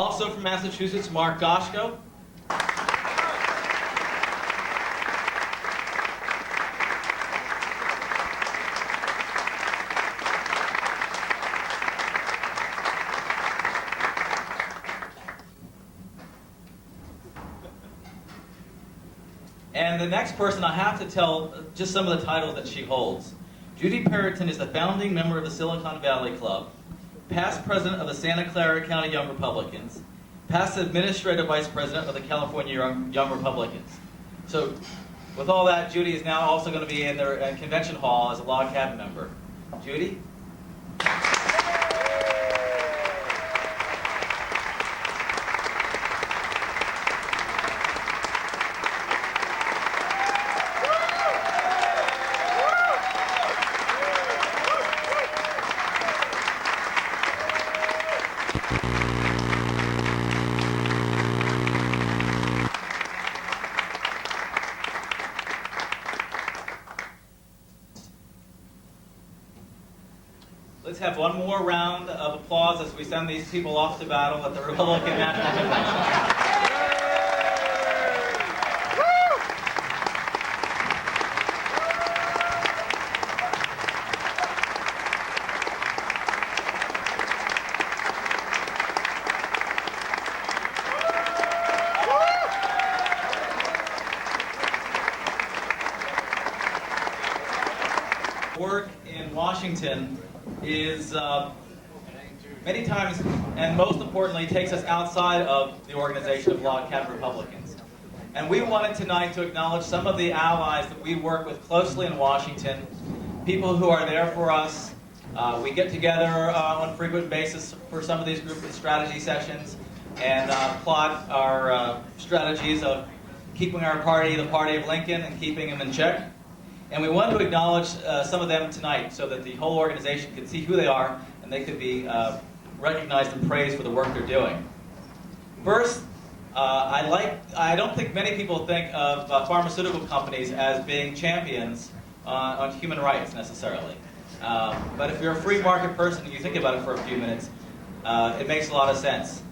Also from Massachusetts, Mark Goshko. And the next person, I have to tell just some of the titles that she holds. Judy Perriton is the founding member of the Silicon Valley Club, past president of the Santa Clara County Young Republicans, past administrative vice president of the California Young Republicans. So with all that, Judy is now also going to be in the convention hall as a log cabin member. Judy? Let's have one more round of applause as we send these people off to battle at the Republican National Convention. Work in Washington is many times, and most importantly, takes us outside of the organization of Log Cabin Republicans. And we wanted tonight to acknowledge some of the allies that we work with closely in Washington, people who are there for us. We get together on a frequent basis for some of these group strategy sessions and plot our strategies of keeping our party the party of Lincoln and keeping him in check. And we wanted to acknowledge some of them tonight so that the whole organization could see who they are and they could be recognized and praised for the work they're doing. First, I don't think many people think of pharmaceutical companies as being champions on human rights necessarily. But if you're a free market person and you think about it for a few minutes, it makes a lot of sense.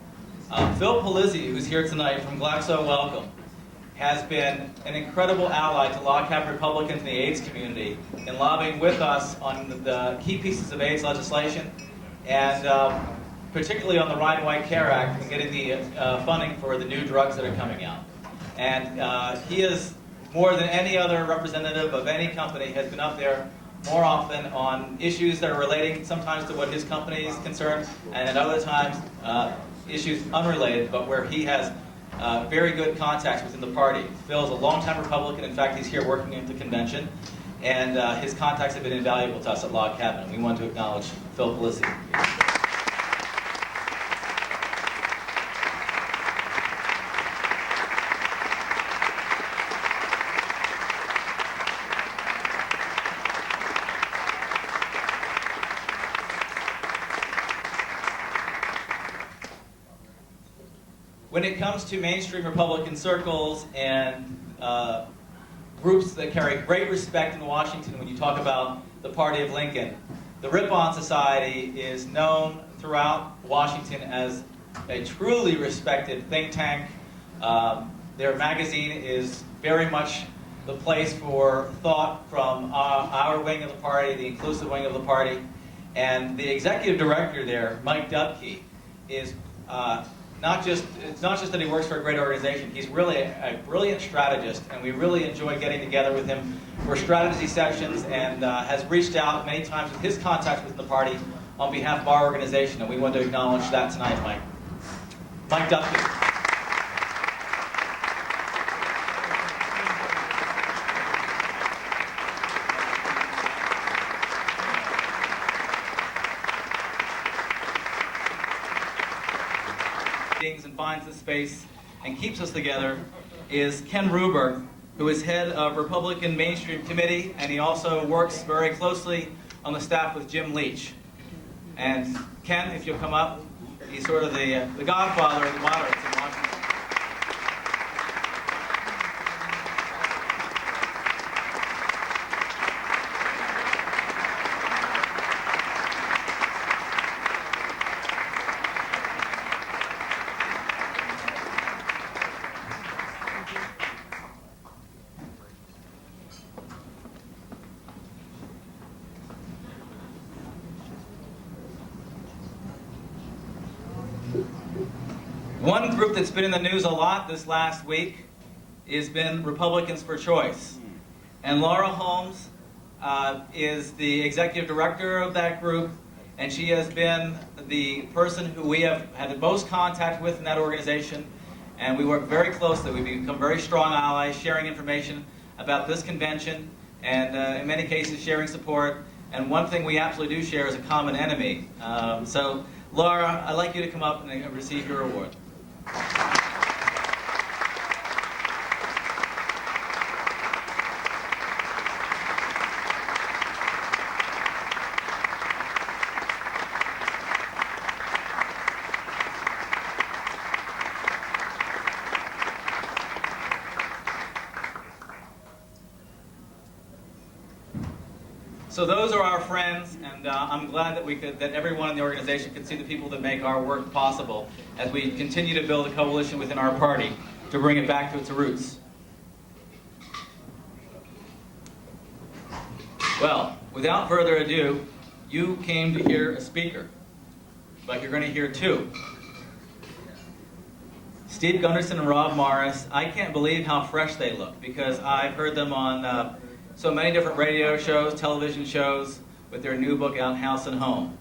Phil Polizzi, who's here tonight from Glaxo Wellcome, has been an incredible ally to Log Cabin Republicans in the AIDS community in lobbying with us on the key pieces of AIDS legislation and particularly on the Ryan White Care Act and getting the funding for the new drugs that are coming out. And he is, more than any other representative of any company, has been up there more often on issues that are relating sometimes to what his company is concerned and at other times issues unrelated, but where he has very good contacts within the party. Phil's a longtime Republican. In fact, he's here working at the convention. And his contacts have been invaluable to us at Log Cabin. We want to acknowledge Phil Polizzi. When it comes to mainstream Republican circles and groups that carry great respect in Washington when you talk about the party of Lincoln, the Ripon Society is known throughout Washington as a truly respected think tank. Their magazine is very much the place for thought from our wing of the party, the inclusive wing of the party. And the executive director there, Mike Dubke, is it's not just that he works for a great organization, he's really a brilliant strategist, and we really enjoy getting together with him for strategy sessions and has reached out many times with his contacts within the party on behalf of our organization, and we want to acknowledge that tonight, Mike. Mike Duffy. And finds the space and keeps us together is Ken Ruberg, who is head of Republican Mainstream Committee, and he also works very closely on the staff with Jim Leach. And Ken, if you'll come up, he's sort of the godfather of the moderates in Washington. One group that's been in the news a lot this last week has been Republicans for Choice. And Laura Holmes is the executive director of that group, and she has been the person who we have had the most contact with in that organization. And we work very closely. We've become very strong allies, sharing information about this convention, and in many cases sharing support. And one thing we absolutely do share is a common enemy. So Laura, I'd like you to come up and receive your award. So those are our friends, and I'm glad that everyone in the organization could see the people that make our work possible as we continue to build a coalition within our party to bring it back to its roots. Well, without further ado, you came to hear a speaker, but you're going to hear two. Steve Gunderson and Rob Morris. I can't believe how fresh they look, because I've heard them on so many different radio shows, television shows, with their new book out, House and Home.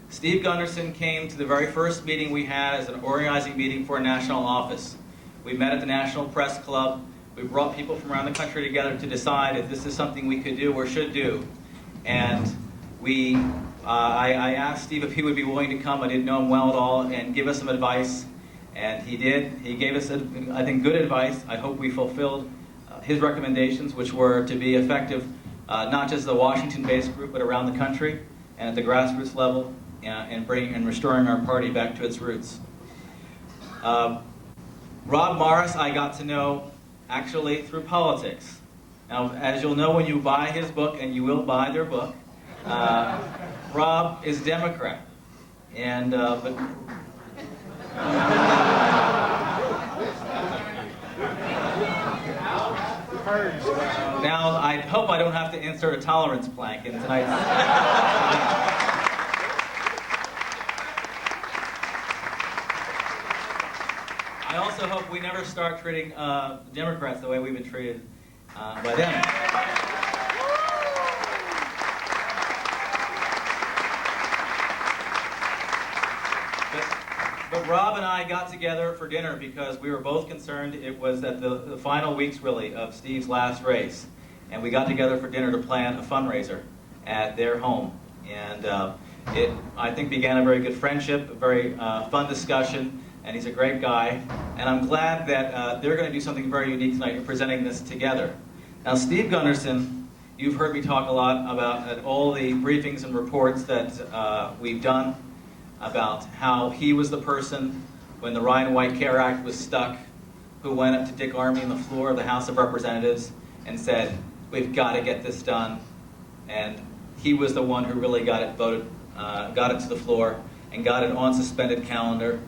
Steve Gunderson came to the very first meeting we had as an organizing meeting for a national office. We met at the National Press Club. We brought people from around the country together to decide if this is something we could do or should do. And I asked Steve if he would be willing to come. I didn't know him well at all, and give us some advice. And he did. He gave us, I think, good advice. I hope we fulfilled his recommendations, which were to be effective not just the Washington-based group, but around the country and at the grassroots level, and bringing and restoring our party back to its roots. Rob Morris I got to know actually through politics. Now, as you'll know when you buy his book, and you will buy their book, Rob is Democrat, and but. Now, I hope I don't have to insert a tolerance plank in tonight's. I also hope we never start treating Democrats the way we've been treated by them. But Rob and I got together for dinner because we were both concerned. It was at the final weeks, really, of Steve's last race. And we got together for dinner to plan a fundraiser at their home. And it, I think, began a very good friendship, a very fun discussion, and he's a great guy. And I'm glad that they're going to do something very unique tonight in presenting this together. Now, Steve Gunderson, you've heard me talk a lot about at all the briefings and reports that we've done about how he was the person, when the Ryan White Care Act was stuck, who went up to Dick Armey on the floor of the House of Representatives and said, we've got to get this done. And he was the one who really got it voted, got it to the floor, and got it on suspended calendar.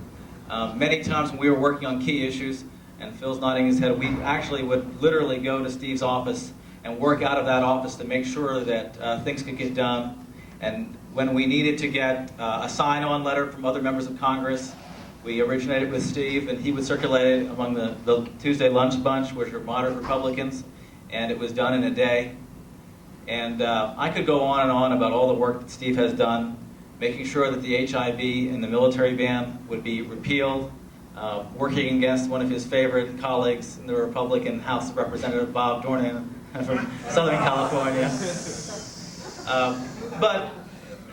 Many times when we were working on key issues, and Phil's nodding his head, we actually would literally go to Steve's office and work out of that office to make sure that things could get done. And when we needed to get a sign-on letter from other members of Congress, we originated with Steve, and he would circulate it among the Tuesday lunch bunch, which are moderate Republicans, and it was done in a day. And I could go on and on about all the work that Steve has done, making sure that the HIV and the military ban would be repealed, working against one of his favorite colleagues in the Republican House of Representatives, Bob Dornan, from Southern California. But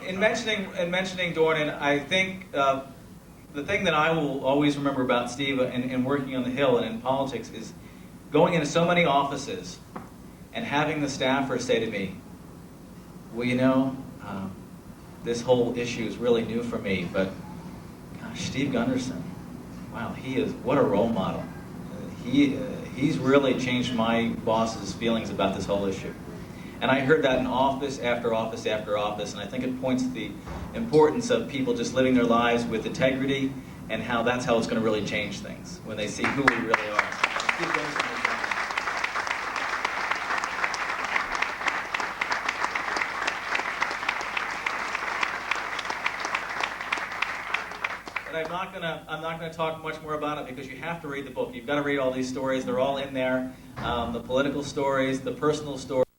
in mentioning Dornan, I think the thing that I will always remember about Steve in working on the Hill and in politics is going into so many offices and having the staffers say to me, well, you know, this whole issue is really new for me, but gosh, Steve Gunderson, wow, what a role model. He's really changed my boss's feelings about this whole issue. And I heard that in office after office after office, and I think it points to the importance of people just living their lives with integrity, and how that's how it's going to really change things, when they see who we really are. But I'm not gonna talk much more about it because you have to read the book. You've got to read all these stories. They're all in there. The political stories, the personal stories.